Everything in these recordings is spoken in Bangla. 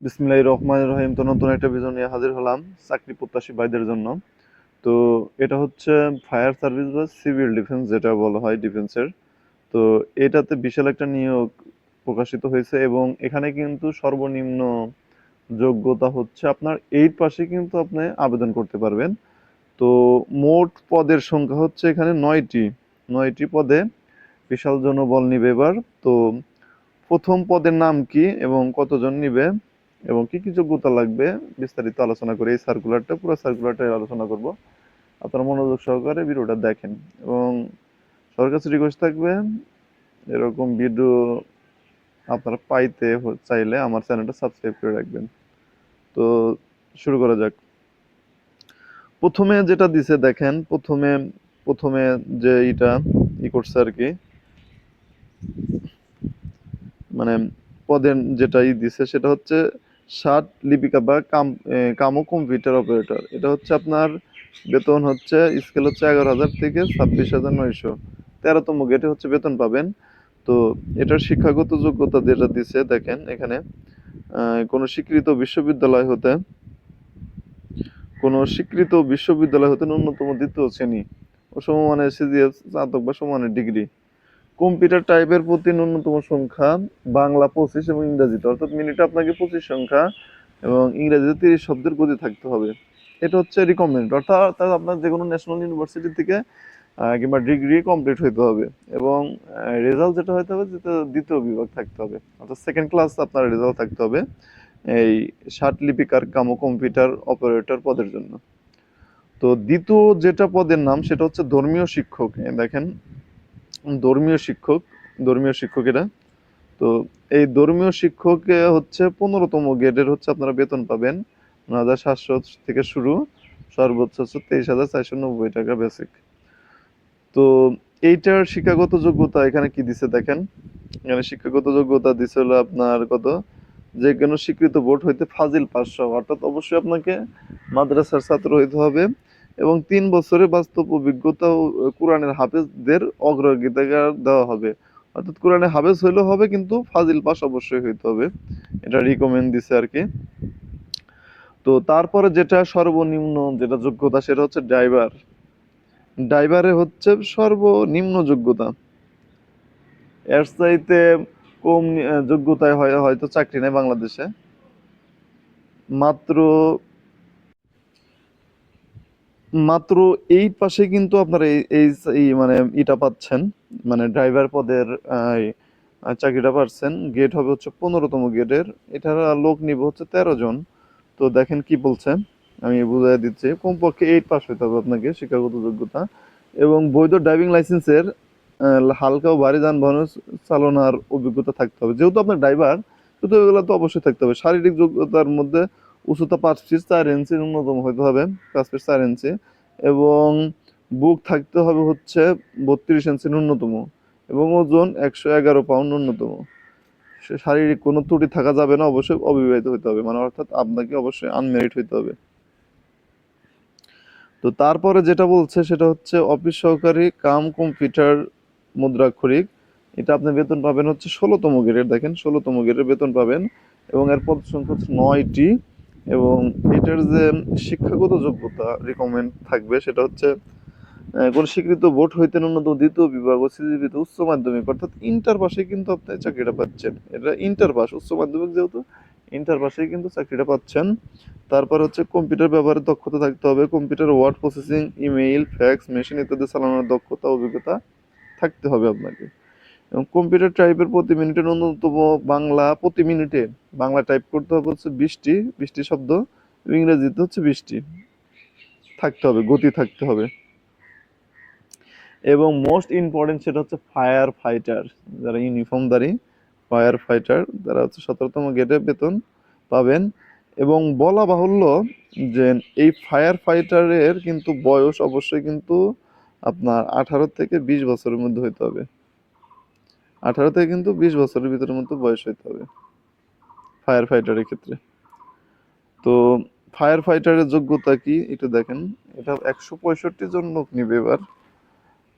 বিসমিল্লাহির রহমানির রহিম। তো নতুন একটা ভিডিও নিয়ে হাজির হলাম চাকরি প্রত্যাশী ভাইদের জন্য। তো এটা হচ্ছে ফায়ার সার্ভিস বা সিভিল ডিফেন্স, যেটা বলা হয় ডিফেন্সের। তো এটাতে বিশাল একটা নিয়োগ প্রকাশিত হয়েছে এবং এখানে কিন্তু সর্বনিম্ন যোগ্যতা হচ্ছে আপনার 8 পাশে কিন্তু আপনি আবেদন করতে পারবেন। তো মোট পদের সংখ্যা হচ্ছে এখানে 9টি পদে বিশাল জনবল নিবে এবার। তো প্রথম পদের নাম কি এবং কতজন নিবে এবং কি কি যোগ্যতা লাগবে বিস্তারিত আলোচনা করি। এই সার্কুলারটা, পুরো সার্কুলারটাই আলোচনা করব। আপনারা মনোযোগ সহকারে ভিডিওটা দেখেন এবং সবার কাছে রিকোয়েস্ট থাকবে এরকম ভিডিও আপনারা পাইতে চাইলে আমার চ্যানেলটা সাবস্ক্রাইব করে রাখবেন। তো শুরু করা যাক। প্রথমে যেটা দিছে দেখেন, প্রথমে প্রথমে যে এটা করছে আর কি, মানে পদের যেটাই দিছে সেটা হচ্ছে ষাট লিপিকা বা কামো কম্পিউটার অপারেটর। এটা হচ্ছে আপনার বেতন হচ্ছে স্কেল হচ্ছে 11,000 থেকে 26,900, 13তম গেটে হচ্ছে বেতন পাবেন। তো এটার শিক্ষাগত যোগ্যতা যেটা দিছে দেখেন এখানে, কোনো স্বীকৃত বিশ্ববিদ্যালয় হতে ন্যূনতম দ্বিতীয় শ্রেণী ও সমমানের সিজিএস স্নাতক বা সমমানের ডিগ্রি, কম্পিউটার টাইপের প্রতি ন্যূনতম সংখ্যা বাংলা 25 এবং ইংরেজিতে, অর্থাৎ মিনিটে আপনাকে 25 সংখ্যা এবং ইংরেজিতে 30 শব্দের গতি থাকতে হবে। এটা হচ্ছে রিকমেন্ড, অর্থাৎ আপনার যে কোনো ন্যাশনাল ইউনিভার্সিটি থেকে কিংবা ডিগ্রি কমপ্লিট হইতে হবে এবং রেজাল্ট যেটা হইতে হবে যেটা দ্বিতীয় বিভাগ থাকতে হবে, অর্থাৎ সেকেন্ড ক্লাস আপনার রেজাল্ট থাকতে হবে এই 60 লিপিকার কামো কম্পিউটার অপারেটর পদের জন্য। তো দ্বিতীয় যেটা পদের নাম সেটা হচ্ছে ধর্মীয় শিক্ষক। দেখেন ধর্মীয় শিক্ষক, ধর্মীয় শিক্ষক এটা। তো এই ধর্মীয় শিক্ষকে হচ্ছে 15তম গ্রেডের হচ্ছে আপনারা বেতন পাবেন 9,700 থেকে শুরু, সর্বোচ্চ হচ্ছে 23,490 টাকা বেসিক। তো এইটার শিক্ষাগত যোগ্যতা এখানে কি দিছে দেখেন, এখানে শিক্ষাগত যোগ্যতা দিছে হলো আপনার কত, যে কোনো স্বীকৃত বোর্ড হইতে ফাজিল পাস সহ, অর্থাৎ অবশ্যই আপনাকে মাদ্রাসার ছাত্র হইতে হবে এবং 3 বছরের বাস্তব অভিজ্ঞতা ও কোরআনের হাফেজদের অগ্রাধিকার দেওয়া হবে। অর্থাৎ কোরআনে হাফেজ হইলেও হবে কিন্তু ফাজিল পাস অবশ্যই হইতে হবে, এটা রিকমেন্ড দিছে আর কি। তো তারপরে যেটা সর্বনিম্ন যেটা যোগ্যতা সেটা হচ্ছে ড্রাইভার। ড্রাইভারে হচ্ছে সর্বনিম্ন যোগ্যতা, এর চাইতে কম যোগ্যতায় হয়তো চাকরি নেই বাংলাদেশে। মাত্র মাত্র 8 পাশে কিন্তু আপনারা এই মানে ইটা পাচ্ছেন, মানে ড্রাইভার পদের চাকরিটা পাচ্ছেন। গেট হবে হচ্ছে 15তম গেটের। এটার লোক নিবে হচ্ছে 13 জন। তো দেখেন কি বলছে, আমি বুঝাই দিচ্ছি। কমপক্ষে 8 পাস হইতে হবে আপনাকে শিক্ষাগত যোগ্যতা এবং বৈধ ড্রাইভিং লাইসেন্সের হালকা ও ভারী যানবাহন চালনার অভিজ্ঞতা থাকতে হবে। যেহেতু আপনার ড্রাইভার, সেহেতু এগুলো তো অবশ্যই থাকতে হবে। শারীরিক যোগ্যতার মধ্যে উচ্চতা 5 ফিট 4 ইঞ্চি ন্যূনতম হইতে হবে, 5 ফিট 4 ইঞ্চি, এবং বুক থাকতে হবে হচ্ছে 32 ইঞ্চি ন্যূনতম এবং ওজন 111 পাউন্ড ন্যূনতম। শারীরিক কোনো ত্রুটি থাকা যাবে না, অবশ্যই অবিবাহিত হইতে হবে, মানে অর্থাৎ আপনাকে অবশ্যই আনমেরিড হইতে হবে। তো তারপরে যেটা বলছে সেটা হচ্ছে অফিস সহকারী কাম কম্পিউটার মুদ্রাক্ষরিক। এটা আপনি বেতন পাবেন হচ্ছে 16তম গ্রেডের, দেখেন 16তম গ্রেডের বেতন পাবেন এবং এর পদ সংখ্যা হচ্ছে 9টি। এবং এটার যে শিক্ষাগত যোগ্যতা রিকমেন্ড থাকবে সেটা হচ্ছে কোন স্বীকৃত বোর্ড হইতে ন্যূনতম দ্বিতীয় বিভাগ ও সিজিপিতে উচ্চ মাধ্যমিক, অর্থাৎ ইন্টার পাশে কিন্তু আপনি চাকরিটা পাচ্ছেন। এটা ইন্টার পাস, উচ্চ মাধ্যমিক যেহেতু, ইন্টার পাশেই কিন্তু চাকরিটা পাচ্ছেন। তারপর হচ্ছে কম্পিউটার ব্যবহারের দক্ষতা থাকতে হবে, computer word processing, email, fax machine ইত্যাদি চালানোর দক্ষতা অভিজ্ঞতা থাকতে হবে আপনাকে। এবং কম্পিউটার টাইপের প্রতি মিনিটে ন্যূনতম বাংলা টাইপ করতে হবে হচ্ছে 20টি শব্দ, ইংরেজিতে হচ্ছে 20টি থাকতে হবে, গতি থাকতে হবে। এবং মোস্ট ইম্পর্টেন্ট সেটা হচ্ছে ফায়ার ফাইটার, যারা ইউনিফর্মধারী ফায়ার ফাইটার তারা হচ্ছে 17তম গেটে বেতন পাবেন। এবং বলা বাহুল্য যে এই ফায়ার ফাইটারের কিন্তু বয়স অবশ্যই কিন্তু আপনার 18 থেকে 20 বছরের মধ্যে হইতে হবে। 18 থেকে কিন্তু 20 বছরের ভিতরের মধ্যে বয়স হইতে হবে ফায়ার ফাইটারের ক্ষেত্রে। তো ফায়ার ফাইটারের যোগ্যতা কি এটা দেখেন, এটা 165 জন লোক নিবে এবার।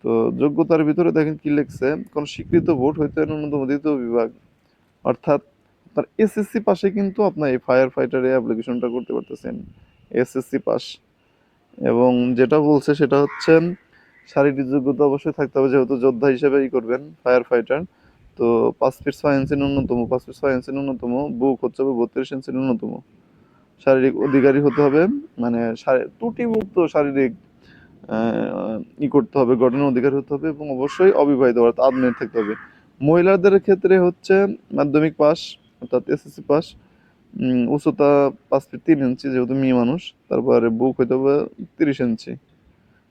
তো যোগ্যতার ভিতরে দেখেন কি লিখছে, কোন স্বীকৃত বোর্ড হইতে ন্যূনতম দ্বিতীয় বিভাগ, অর্থাৎ তার এসএসসি পাশে কিন্তু আপনার এই ফায়ার ফাইটারের অ্যাপ্লিকেশনটা করতে পারতেছেন, এসএসসি পাস। এবং যেটা বলছে সেটা হচ্ছে শারীরিক যোগ্যতা অবশ্যই থাকতে হবে, যেহেতু যোদ্ধা হিসেবেই করবেন ফায়ার ফাইটার। তো 5 ফিট 6 ইঞ্চি ন্যূনতম, 5 ফিট 6 ইঞ্চি ন্যূনতম, বুক হচ্ছে 32 ইঞ্চি ন্যূনতম। শারীরিক অধিকারী হতে হবে, মানে ত্রুটিমুক্ত শারীরিক করতে হবে, গঠনের অধিকারী হতে হবে, এবং অবশ্যই অবিবাহিত অর্থাৎ আনমেরিড থাকতে হবে। মহিলাদের ক্ষেত্রে হচ্ছে মাধ্যমিক পাস অর্থাৎ এসএসসি পাস, উচ্চতা 5 ফিট 3 ইঞ্চি যেহেতু মেয়ে মানুষ, তারপরে বুক হইতে হবে 30 ইঞ্চি,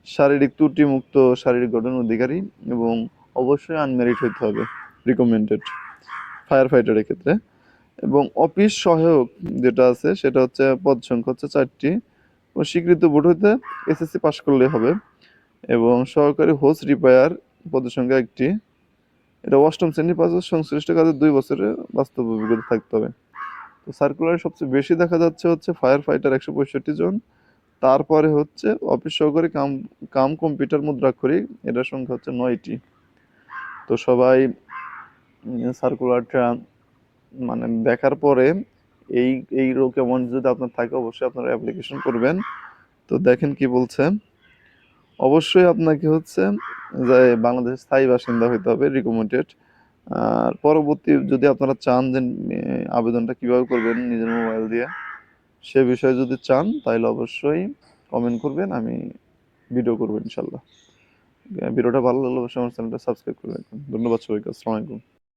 শারীরিক ত্রুটিমুক্ত শারীরিক গঠনের অধিকারী, এবং অবশ্যই আনমেরিড হইতে হবে, রিকমেন্ডেড ফায়ার ফাইটারের ক্ষেত্রে। এবং অফিস সহায়ক যেটা আছে সেটা হচ্ছে পদ সংখ্যা হচ্ছে 4টি, ও স্বীকৃত বোর্ড হইতে এসএসসি পাস করলে হবে। এবং সহকারী হোস রিপায়ার পদের সংখ্যা 1টি, এটা 8ম শ্রেণী পাস, সংশ্লিষ্ট কাজে 2 বছরের বাস্তব অভিজ্ঞতা থাকতে হবে। তো সার্কুলারে সবচেয়ে বেশি দেখা যাচ্ছে হচ্ছে ফায়ার ফাইটার 165 জন, তারপরে হচ্ছে অফিস সহকারী কাম কাম কম্পিউটার মুদ্রাক্ষরিক, এটার সংখ্যা হচ্ছে 9টি। তো সবাই সার্কুলারটা মানে দেখার পরে এই এই রোগ কেমন যদি আপনার থাকে অবশ্যই আপনারা অ্যাপ্লিকেশন করবেন। তো দেখেন কি বলছে, অবশ্যই আপনাকে হচ্ছে যে বাংলাদেশের স্থায়ী বাসিন্দা হইতে হবে, রিকমেন্ডেড। আর পরবর্তী যদি আপনারা চান যে আবেদনটা কিভাবে করবেন নিজের মোবাইল দিয়ে, সে বিষয়ে যদি চান তাহলে অবশ্যই কমেন্ট করবেন, আমি ভিডিও করবো ইনশাল্লাহ। ভিডিওটা ভালো লাগলে অবশ্যই আমার চ্যানেলটা সাবস্ক্রাইব করে রাখবেন। ধন্যবাদ সবাইকে, আসসালামু আলাইকুম।